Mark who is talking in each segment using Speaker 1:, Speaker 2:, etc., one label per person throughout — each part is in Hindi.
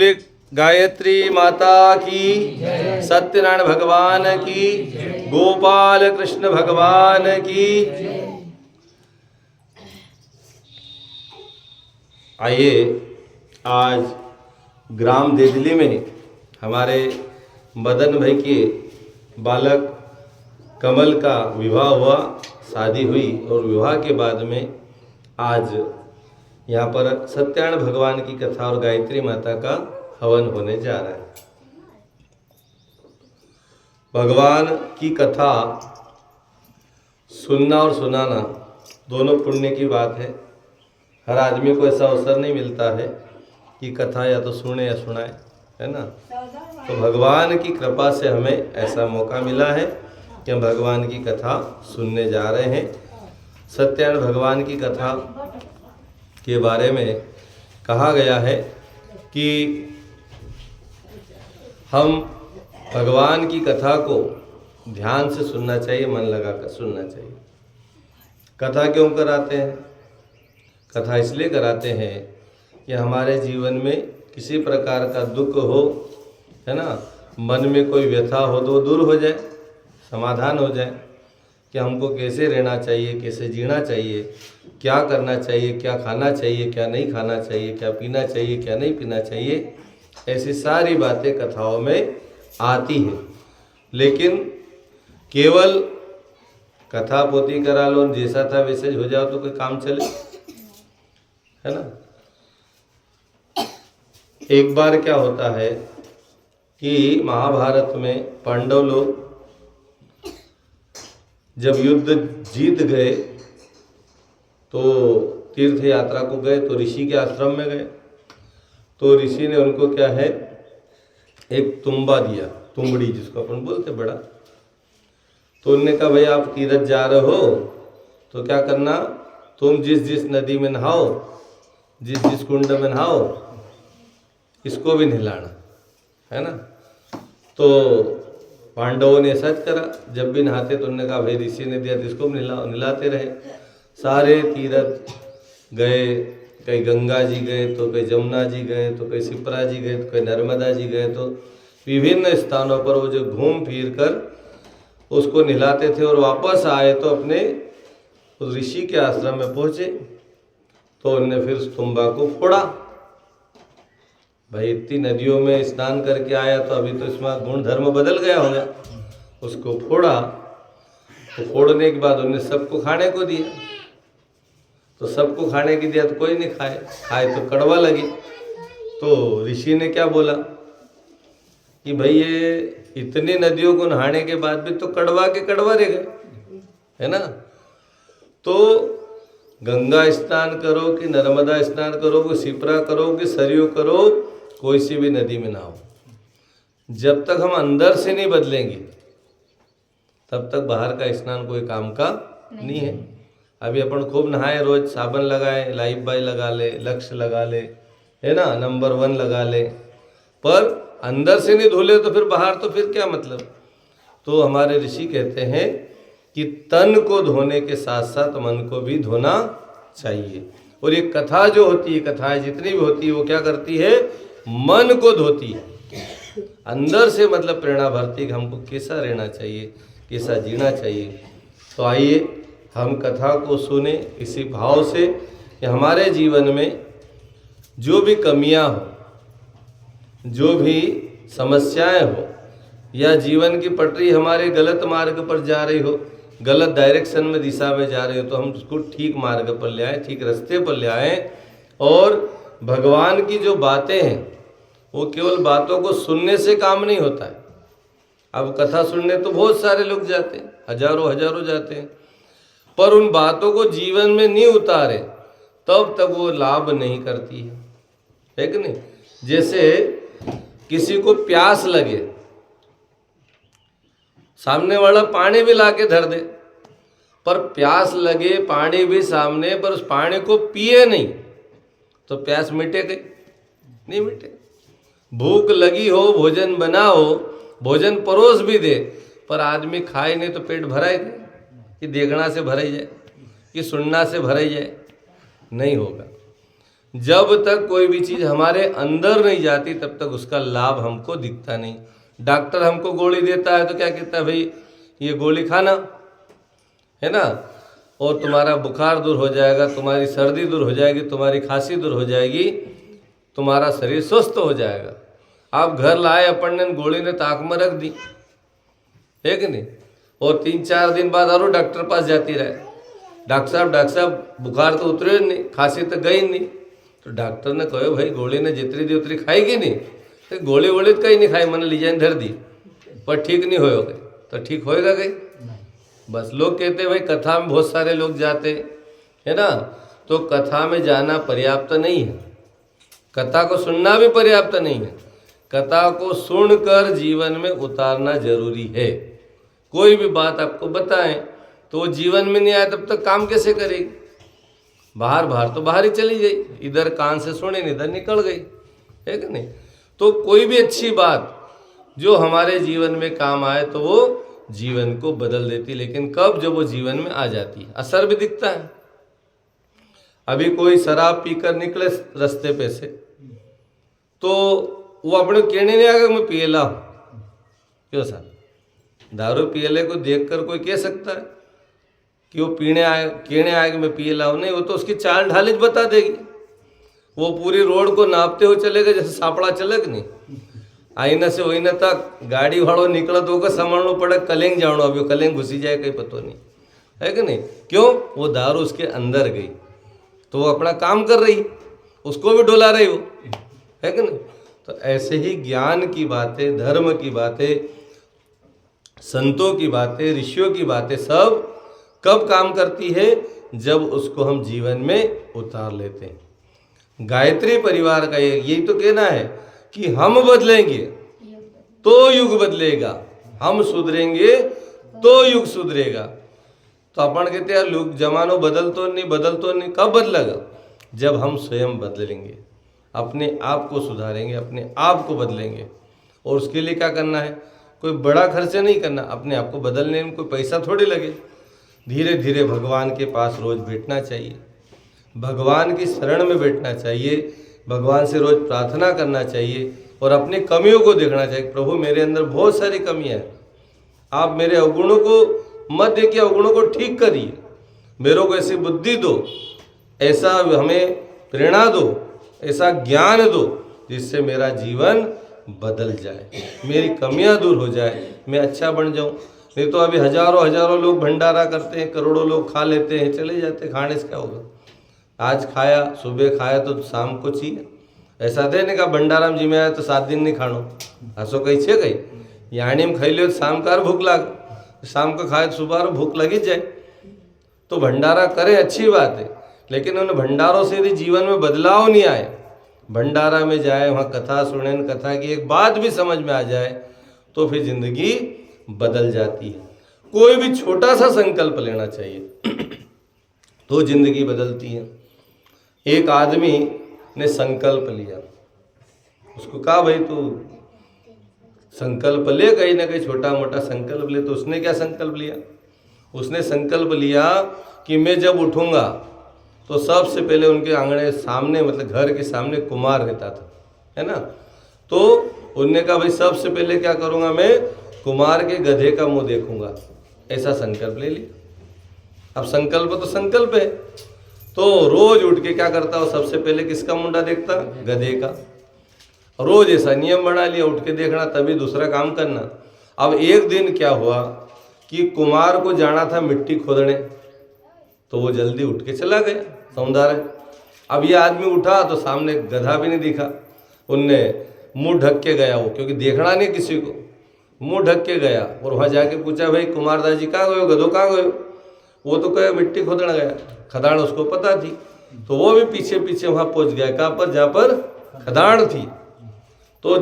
Speaker 1: बोले गायत्री माता की, सत्यनारायण भगवान की, गोपाल कृष्ण भगवान की। आइए आज ग्राम देदली में हमारे मदन भाई के बालक कमल का विवाह हुआ, शादी हुई और विवाह के बाद में आज यहाँ पर सत्यनारायण भगवान की कथा और गायत्री माता का हवन होने जा रहा है। भगवान की कथा सुनना और सुनाना दोनों पुण्य की बात है। हर आदमी को ऐसा अवसर नहीं मिलता है कि कथा या तो सुने या सुनाए, है ना। तो भगवान की कृपा से हमें ऐसा मौका मिला है कि हम भगवान की कथा सुनने जा रहे हैं। सत्यनारायण भगवान की कथा के बारे में कहा गया है कि हम भगवान की कथा को ध्यान से सुनना चाहिए, मन लगाकर सुनना चाहिए। कथा क्यों कराते हैं? कथा इसलिए कराते हैं कि हमारे जीवन में किसी प्रकार का दुख हो, है ना, मन में कोई व्यथा हो तो दूर हो जाए, समाधान हो जाए कि हमको कैसे रहना चाहिए, कैसे जीना चाहिए, क्या करना चाहिए, क्या खाना चाहिए, क्या नहीं खाना चाहिए, क्या पीना चाहिए, क्या नहीं पीना चाहिए। ऐसी सारी बातें कथाओं में आती हैं। लेकिन केवल कथा पोथी करा लो, जैसा था वैसे हो जाओ तो कोई काम चले, है ना। एक बार क्या होता है कि महाभारत में पांडव लोग जब युद्ध जीत गए तो तीर्थ यात्रा को गए, तो ऋषि के आश्रम में गए। तो ऋषि ने उनको क्या है, एक तुम्बा दिया, तुमड़ी जिसको अपन बोलते बड़ा। तो उन्होंने कहा भाई आप तीर्थ जा रहे हो तो क्या करना, तुम जिस जिस नदी में नहाओ, जिस जिस कुंड में नहाओ, इसको भी नहलाना, है ना। तो पांडवों ने सच करा, जब भी नहाते तो उन्होंने कहा भाई ऋषि ने दिया तो इसको भी नहलाते रहे। सारे तीर्थ गए, कहीं गंगा जी गए तो कहीं जमुना जी गए तो कहीं शिप्रा जी गए तो कहीं नर्मदा जी गए। तो विभिन्न स्थानों पर वो जो घूम फिर कर उसको नहलाते थे और वापस आए तो अपने उस ऋषि के आश्रम में पहुँचे तो उन्होंने फिर उस तुम्बा को फोड़ा। भाई इतनी नदियों में स्नान करके आया तो अभी तो इसमें गुण धर्म बदल गया होगा। उसको फोड़ा, तो फोड़ने के बाद उन्होंने सबको खाने को दिया। तो सबको खाने की दिया तो कोई नहीं खाए तो कड़वा लगे। तो ऋषि ने क्या बोला कि भाई ये इतनी नदियों को नहाने के बाद भी तो कड़वा के कड़वा रह गए, है ना। तो गंगा स्नान करो कि नर्मदा स्नान करो कि शिप्रा करो कि सरयू करो, कोई सी भी नदी में नहाओ, जब तक हम अंदर से नहीं बदलेंगे तब तक बाहर का स्नान कोई काम का नहीं है। अभी अपन खूब नहाए, रोज साबन लगाए, लाइफ बाई लगा ले, लक्ष्य लगा ले, है ना, नंबर 1 लगा ले, पर अंदर से नहीं धोले तो फिर बाहर तो फिर क्या मतलब। तो हमारे ऋषि कहते हैं कि तन को धोने के साथ साथ मन को भी धोना चाहिए। और ये कथा जो होती है, कथाएं जितनी भी होती है वो क्या करती है, मन को धोती है, अंदर से मतलब प्रेरणा भरती कि हमको कैसा रहना चाहिए, कैसा जीना चाहिए। तो आइए हम कथा को सुने इसी भाव से कि हमारे जीवन में जो भी कमियां हो, जो भी समस्याएं हो, या जीवन की पटरी हमारे गलत मार्ग पर जा रही हो, गलत डायरेक्शन में दिशा में जा रही हो, तो हम उसको ठीक मार्ग पर ले आएँ, ठीक रास्ते पर ले आएँ। और भगवान की जो बातें हैं वो केवल बातों को सुनने से काम नहीं होता है। अब कथा सुनने तो बहुत सारे लोग जाते हैं, हजारों जाते हैं, पर उन बातों को जीवन में नहीं उतारे तब तक वो लाभ नहीं करती है कि नहीं। जैसे किसी को प्यास लगे, सामने वाला पानी भी लाके धर दे, पर प्यास लगे, पानी भी सामने, पर उस पानी को पिए नहीं तो प्यास मिटेगी नहीं मिटे। भूख लगी हो, भोजन बनाओ, भोजन परोस भी दे, पर आदमी खाए नहीं तो पेट भराए कि देखना से भराई जाए, कि सुनना से भराई जाए, नहीं होगा। जब तक कोई भी चीज़ हमारे अंदर नहीं जाती तब तक उसका लाभ हमको दिखता नहीं। डॉक्टर हमको गोली देता है तो क्या कहता है, भाई ये गोली खाना है ना, और तुम्हारा बुखार दूर हो जाएगा, तुम्हारी सर्दी दूर हो जाएगी, तुम्हारी खांसी दूर हो जाएगी, तुम्हारा शरीर स्वस्थ हो जाएगा। आप घर लाए, अपन ने गोली ने ताक में रख दी, है कि नहीं, और 3-4 दिन बाद और डॉक्टर पास जाती रहे, डॉक्टर साहब बुखार तो उतरे नहीं, खांसी तो गई नहीं। तो डॉक्टर ने कहो भाई गोली ने जितनी दी उतनी खाएगी नहीं, तो गोली वोली तो कहीं नहीं खाई, मैंने लीजाइन धर दी पर ठीक नहीं होगा, तो ठीक होएगा कहीं? बस लोग कहते हैं भाई कथा में बहुत सारे लोग जाते है ना, तो कथा में जाना पर्याप्त नहीं है, कथा को सुनना भी पर्याप्त नहीं है, कथा को सुनकर जीवन में उतारना जरूरी है। कोई भी बात आपको बताएं तो वो जीवन में नहीं आया तब तक काम कैसे करेगी? बाहर तो बाहर ही चली गई, इधर कान से सुने इधर निकल गई, है कि नहीं? तो कोई भी अच्छी बात जो हमारे जीवन में काम आए तो वो जीवन को बदल देती, लेकिन कब? जब वो जीवन में आ जाती है, असर भी दिखता है। अभी कोई शराब पीकर निकले रास्ते पे से, तो वो अपने कहने नहीं आएगा मैं पिए ला, क्यों सर? दारू पियले को देखकर कोई कह सकता है कि वो कहने आएगा मैं पिए लाऊं? नहीं, वो तो उसकी चाल ढालिज बता देगी। वो पूरी रोड को नापते हुए चलेगा जैसे सापड़ा चलक नहीं, आईना से वहीना तक गाड़ी वालों निकला तो होगा संभालना पड़े, कलेंग जानो, अभी कलेंग घुसी जाए कहीं पतो नहीं, है कि नहीं? क्यों? वो दारू उसके अंदर गई तो वो अपना काम कर रही, उसको भी डोला रही वो, है कि नहीं? तो ऐसे ही ज्ञान की बातें, धर्म की बातें, संतों की बातें, ऋषियों की बातें सब कब काम करती है? जब उसको हम जीवन में उतार लेते हैं। गायत्री परिवार का यही तो कहना है कि हम बदलेंगे तो युग बदलेगा, हम सुधरेंगे तो युग सुधरेगा। तो अपन कहते हैं लोग जमानो बदल तो नहीं, कब बदलेगा? जब हम स्वयं बदलेंगे, अपने आप को सुधारेंगे, अपने आप को बदलेंगे। और उसके लिए क्या करना है? कोई बड़ा खर्चा नहीं करना, अपने आप को बदलने में कोई पैसा थोड़ी लगे। धीरे धीरे भगवान के पास रोज बैठना चाहिए, भगवान की शरण में बैठना चाहिए, भगवान से रोज प्रार्थना करना चाहिए और अपनी कमियों को देखना चाहिए। प्रभु मेरे अंदर बहुत सारी कमियां हैं, आप मेरे अवगुणों को मत देखिए, अवगुणों को ठीक करिए, मेरे को ऐसी बुद्धि दो, ऐसा हमें प्रेरणा दो, ऐसा ज्ञान दो जिससे मेरा जीवन बदल जाए, मेरी कमियां दूर हो जाए, मैं अच्छा बन जाऊं। नहीं तो अभी हजारों लोग भंडारा करते हैं, करोड़ों लोग खा लेते हैं, चले जाते हैं, खाने से क्या होगा? आज खाया, सुबह खाया तो शाम को चाहिए, ऐसा दे नहीं का भंडारा में जिम्मे आया तो 7 दिन नहीं खानो, ऐसो कही छे कही यानी में खाई लो शाम का भूख लाग, शाम को खाए सुबह भूख लगी जाए। तो भंडारा करें अच्छी बात है, लेकिन उन भंडारों से यदि जीवन में बदलाव नहीं आए, भंडारा में जाए, वहाँ कथा सुने, कथा की एक बात भी समझ में आ जाए तो फिर जिंदगी बदल जाती है। कोई भी छोटा सा संकल्प लेना चाहिए तो जिंदगी बदलती है। एक आदमी ने संकल्प लिया, उसको कहा भाई तू संकल्प ले, कहीं ना कहीं छोटा मोटा संकल्प ले। तो उसने क्या संकल्प लिया? उसने संकल्प लिया कि मैं जब उठूंगा तो सबसे पहले उनके आंगने सामने, मतलब घर के सामने कुमार रहता था, है ना, तो उनने कहा भाई सबसे पहले क्या करूंगा, मैं कुमार के गधे का मुंह देखूंगा। ऐसा संकल्प ले लिया। अब संकल्प तो संकल्प है, तो रोज उठ के क्या करता हो, सबसे पहले किसका मुंडा देखता? गधे का। रोज ऐसा नियम बना लिया, उठ के देखना तभी दूसरा काम करना। अब एक दिन क्या हुआ कि कुमार को जाना था मिट्टी खोदने, तो वो जल्दी उठ के चला गया सौंदर्य। अब ये आदमी उठा तो सामने गधा भी नहीं दिखा, उनने मुंह ढक के गया वो, क्योंकि देखना नहीं किसी को, मुंह ढक के गया और वहाँ जाके पूछा भाई कुमारदास जी कहाँ गए, गधो कहाँ गए? वो तो कहे मिट्टी खोदने गया, खदान उसको पता थी, तो वो भी पीछे पीछे वहाँ पहुँच गया, कहाँ पर? जहाँ पर खदान थी। तो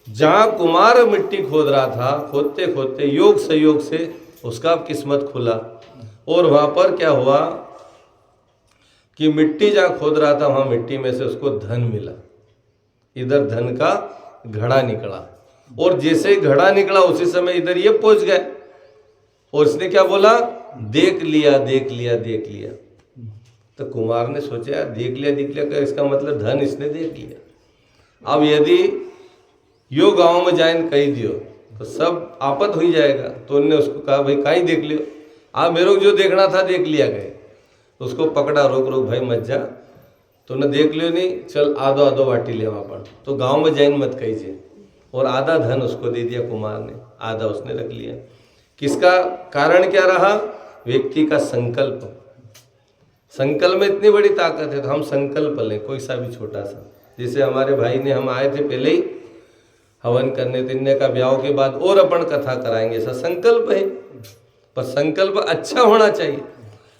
Speaker 1: जहाँ कुमार मिट्टी खोद रहा था, खोदते खोदते योग संयोग से उसका किस्मत खुला और वहाँ पर क्या हुआ कि मिट्टी जहाँ खोद रहा था वहाँ मिट्टी में से उसको धन मिला, इधर धन का घड़ा निकला, और जैसे ही घड़ा निकला उसी समय इधर ये पहुंच गए और इसने क्या बोला? देख लिया देख लिया देख लिया। तो कुमार ने सोचा यार देख लिया का इसका मतलब धन इसने देख लिया। अब यदि यो गांव में जाइन कही दियो तो सब आपत हो जाएगा। तो उनने उसको कहा भाई कहीं देख लियो, आप मेरे को जो देखना था देख लिया गए। तो उसको पकड़ा, रोक भाई मत जा, तो न देख लियो नहीं, चल आधो आधो बाटी ले वहाँ पर। तो गांव में जाइन मत कहीजिए। और आधा धन उसको दे दिया कुमार ने, आधा उसने रख लिया। किसका कारण क्या रहा? व्यक्ति का संकल्प। संकल्प में इतनी बड़ी ताकत है। तो हम संकल्प लें कोई सा भी छोटा सा। जैसे हमारे भाई ने, हम आए थे पहले ही हवन करने, तिन्ने का ब्याह के बाद और अपन कथा कराएंगे, ऐसा संकल्प है। पर संकल्प अच्छा होना चाहिए,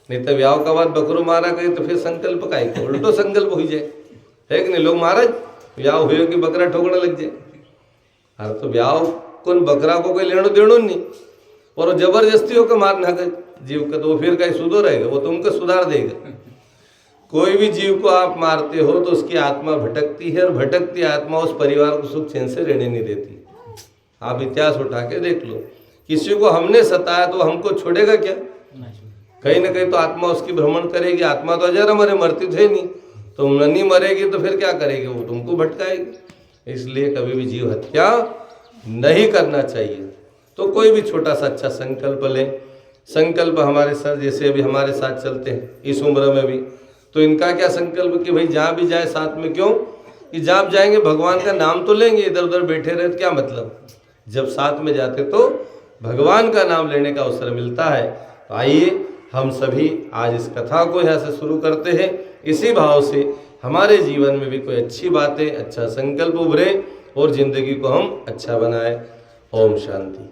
Speaker 1: नहीं तो ब्याह का बाद बकरो मारा गए तो फिर संकल्प का ही उल्टो संकल्प हो जाए, है कि नहीं? लोग महाराज ब्याह हुए कि बकरा ठोकने लग जाए। अरे तो ब्याह कौन बकरा को कोई लेनो देनो नहीं, और वो जबरदस्ती होकर मारना गए जीव का, तो वो फिर कहीं सुधो रहेगा, वो तो उनको सुधार देगा। कोई भी जीव को आप मारते हो तो उसकी आत्मा भटकती है, और भटकती आत्मा उस परिवार को सुख चैन से रहने नहीं देती। आप इतिहास उठा के देख लो, किसी को हमने सताया तो हमको छोड़ेगा क्या? कहीं ना कहीं तो आत्मा उसकी भ्रमण करेगी। आत्मा तो अजर मरे, मरती थे नहीं, तो नहीं मरेगी तो फिर क्या करेगी? वो तुमको भटकाएगी। इसलिए कभी भी जीव हत्या नहीं करना चाहिए। तो कोई भी छोटा सा अच्छा संकल्प लें। संकल्प हमारे सर जैसे अभी हमारे साथ चलते हैं इस उम्र में भी, तो इनका क्या संकल्प कि भाई जहाँ भी जाए साथ में, क्यों कि जहाँ आप जाएंगे भगवान का नाम तो लेंगे, इधर उधर बैठे रहे तो क्या मतलब? जब साथ में जाते तो भगवान का नाम लेने का अवसर मिलता है। तो आइए हम सभी आज इस कथा को यहाँ से शुरू करते हैं, इसी भाव से हमारे जीवन में भी कोई अच्छी बातें, अच्छा संकल्प उभरे और जिंदगी को हम अच्छा बनाए। ओम शांति।